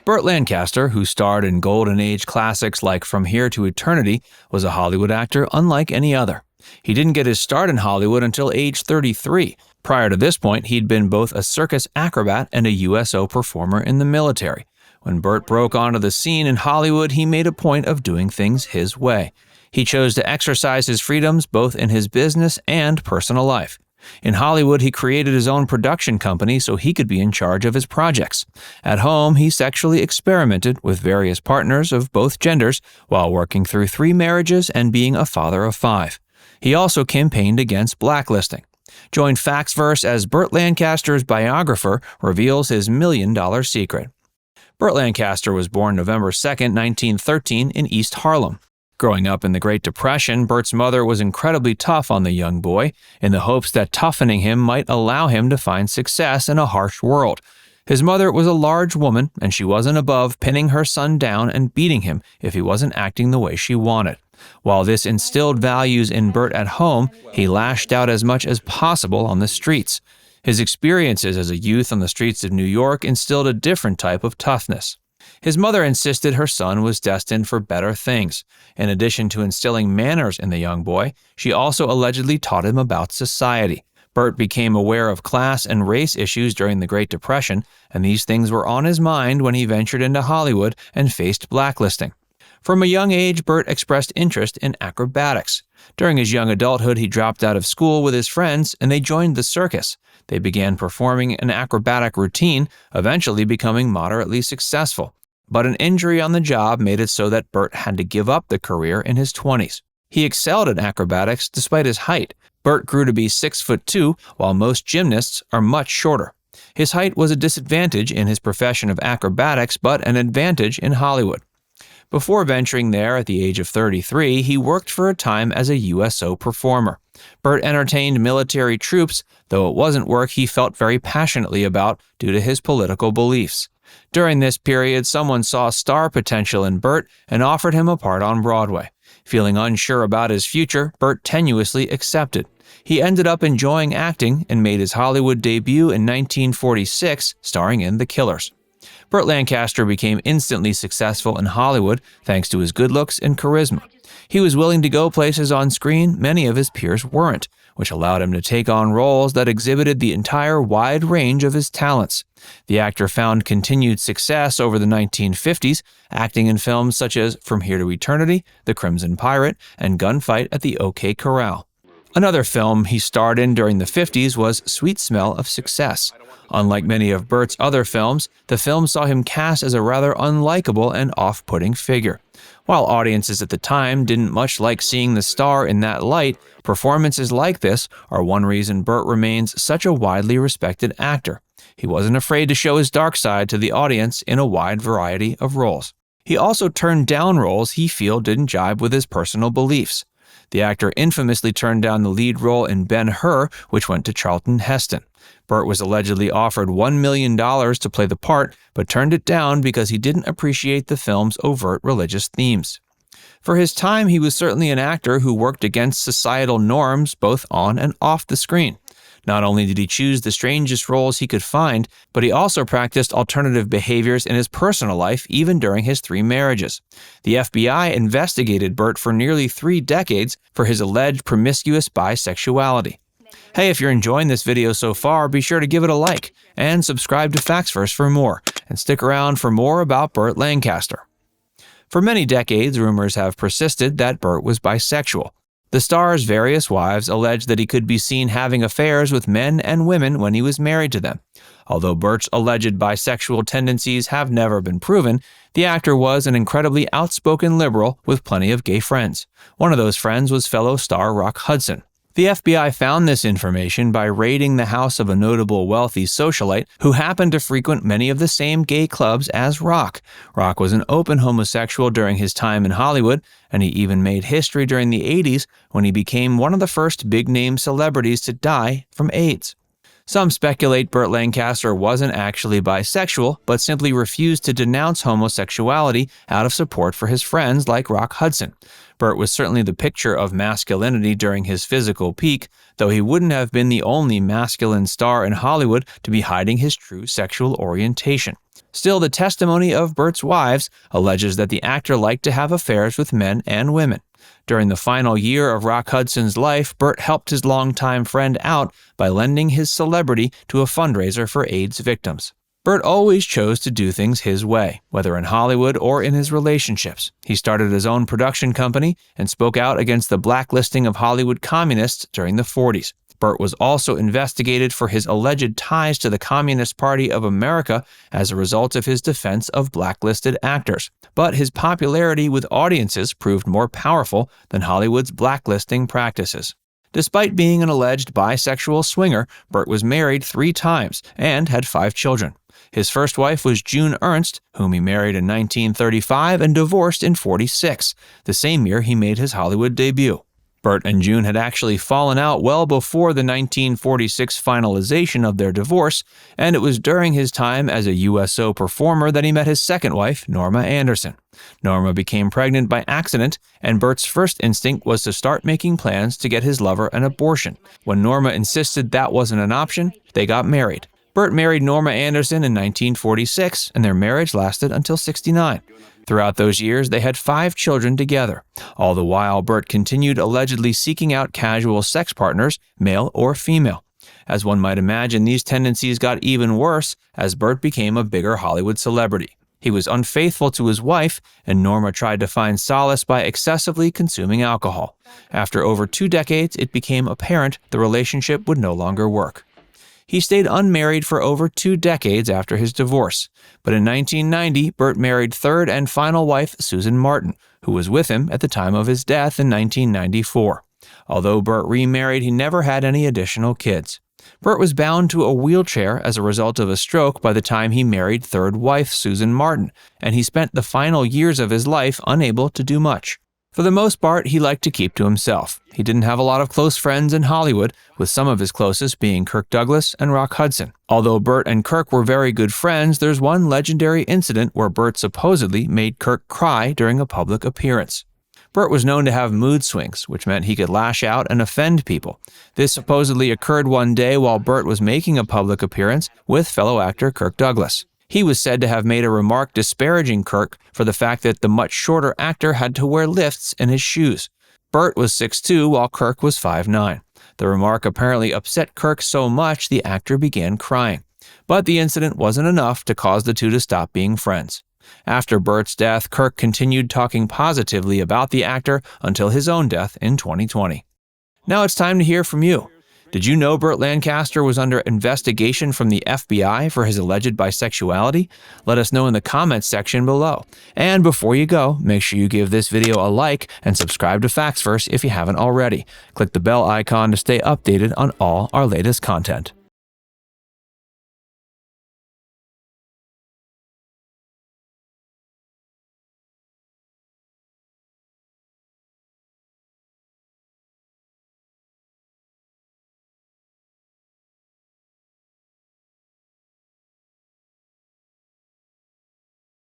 Burt Lancaster, who starred in Golden Age classics like From Here to Eternity, was a Hollywood actor unlike any other. He didn't get his start in Hollywood until age 33. Prior to this point, he'd been both a circus acrobat and a USO performer in the military. When Burt broke onto the scene in Hollywood, he made a point of doing things his way. He chose to exercise his freedoms both in his business and personal life. In Hollywood, he created his own production company so he could be in charge of his projects. At home, he sexually experimented with various partners of both genders while working through 3 marriages and being a father of 5. He also campaigned against blacklisting. Join Factsverse as Burt Lancaster's biographer reveals his $1 million secret. Burt Lancaster was born November 2, 1913 in East Harlem. Growing up in the Great Depression, Burt's mother was incredibly tough on the young boy, in the hopes that toughening him might allow him to find success in a harsh world. His mother was a large woman, and she wasn't above pinning her son down and beating him if he wasn't acting the way she wanted. While this instilled values in Burt at home, he lashed out as much as possible on the streets. His experiences as a youth on the streets of New York instilled a different type of toughness. His mother insisted her son was destined for better things. In addition to instilling manners in the young boy, she also allegedly taught him about society. Burt became aware of class and race issues during the Great Depression, and these things were on his mind when he ventured into Hollywood and faced blacklisting. From a young age, Burt expressed interest in acrobatics. During his young adulthood, he dropped out of school with his friends and they joined the circus. They began performing an acrobatic routine, eventually becoming moderately successful. But an injury on the job made it so that Burt had to give up the career in his 20s. He excelled at acrobatics despite his height. Burt grew to be 6'2", while most gymnasts are much shorter. His height was a disadvantage in his profession of acrobatics, but an advantage in Hollywood. Before venturing there at the age of 33, he worked for a time as a USO performer. Burt entertained military troops, though it wasn't work he felt very passionately about due to his political beliefs. During this period, someone saw star potential in Burt and offered him a part on Broadway. Feeling unsure about his future, Burt tenuously accepted. He ended up enjoying acting and made his Hollywood debut in 1946, starring in The Killers. Burt Lancaster became instantly successful in Hollywood thanks to his good looks and charisma. He was willing to go places on screen many of his peers weren't, which allowed him to take on roles that exhibited the entire wide range of his talents. The actor found continued success over the 1950s, acting in films such as From Here to Eternity, The Crimson Pirate, and Gunfight at the OK Corral. Another film he starred in during the 50s was Sweet Smell of Success. Unlike many of Burt's other films, the film saw him cast as a rather unlikable and off-putting figure. While audiences at the time didn't much like seeing the star in that light, performances like this are one reason Burt remains such a widely respected actor. He wasn't afraid to show his dark side to the audience in a wide variety of roles. He also turned down roles he felt didn't jibe with his personal beliefs. The actor infamously turned down the lead role in Ben-Hur, which went to Charlton Heston. Burt was allegedly offered $1 million to play the part, but turned it down because he didn't appreciate the film's overt religious themes. For his time, he was certainly an actor who worked against societal norms both on and off the screen. Not only did he choose the strangest roles he could find, but he also practiced alternative behaviors in his personal life even during his 3 marriages. The FBI investigated Burt for nearly 3 decades for his alleged promiscuous bisexuality. Hey, if you're enjoying this video so far, be sure to give it a like and subscribe to Factsverse for more, and stick around for more about Burt Lancaster. For many decades, rumors have persisted that Burt was bisexual. The star's various wives alleged that he could be seen having affairs with men and women when he was married to them. Although Burt's alleged bisexual tendencies have never been proven, the actor was an incredibly outspoken liberal with plenty of gay friends. One of those friends was fellow star Rock Hudson. The FBI found this information by raiding the house of a notable wealthy socialite who happened to frequent many of the same gay clubs as Rock. Rock was an open homosexual during his time in Hollywood, and he even made history during the 80s when he became one of the first big-name celebrities to die from AIDS. Some speculate Burt Lancaster wasn't actually bisexual, but simply refused to denounce homosexuality out of support for his friends like Rock Hudson. Burt was certainly the picture of masculinity during his physical peak, though he wouldn't have been the only masculine star in Hollywood to be hiding his true sexual orientation. Still, the testimony of Burt's wives alleges that the actor liked to have affairs with men and women. During the final year of Rock Hudson's life, Burt helped his longtime friend out by lending his celebrity to a fundraiser for AIDS victims. Burt always chose to do things his way, whether in Hollywood or in his relationships. He started his own production company and spoke out against the blacklisting of Hollywood communists during the 40s. Burt was also investigated for his alleged ties to the Communist Party of America as a result of his defense of blacklisted actors. But his popularity with audiences proved more powerful than Hollywood's blacklisting practices. Despite being an alleged bisexual swinger, Burt was married 3 times and had 5 children. His first wife was June Ernst, whom he married in 1935 and divorced in 1946, the same year he made his Hollywood debut. Burt and June had actually fallen out well before the 1946 finalization of their divorce, and it was during his time as a USO performer that he met his second wife, Norma Anderson. Norma became pregnant by accident, and Burt's first instinct was to start making plans to get his lover an abortion. When Norma insisted that wasn't an option, they got married. Burt married Norma Anderson in 1946, and their marriage lasted until 1969. Throughout those years, they had 5 children together. All the while, Burt continued allegedly seeking out casual sex partners, male or female. As one might imagine, these tendencies got even worse as Burt became a bigger Hollywood celebrity. He was unfaithful to his wife, and Norma tried to find solace by excessively consuming alcohol. After over 2 decades, it became apparent the relationship would no longer work. He stayed unmarried for over 2 decades after his divorce. But in 1990, Burt married third and final wife Susan Martin, who was with him at the time of his death in 1994. Although Burt remarried, he never had any additional kids. Burt was bound to a wheelchair as a result of a stroke by the time he married third wife Susan Martin, and he spent the final years of his life unable to do much. For the most part, he liked to keep to himself. He didn't have a lot of close friends in Hollywood, with some of his closest being Kirk Douglas and Rock Hudson. Although Burt and Kirk were very good friends, there's one legendary incident where Burt supposedly made Kirk cry during a public appearance. Burt was known to have mood swings, which meant he could lash out and offend people. This supposedly occurred one day while Burt was making a public appearance with fellow actor Kirk Douglas. He was said to have made a remark disparaging Kirk for the fact that the much shorter actor had to wear lifts in his shoes. Burt was 6'2", while Kirk was 5'9". The remark apparently upset Kirk so much the actor began crying. But the incident wasn't enough to cause the two to stop being friends. After Burt's death, Kirk continued talking positively about the actor until his own death in 2020. Now it's time to hear from you. Did you know Burt Lancaster was under investigation from the FBI for his alleged bisexuality? Let us know in the comments section below. And before you go, make sure you give this video a like and subscribe to Facts Verse if you haven't already. Click the bell icon to stay updated on all our latest content.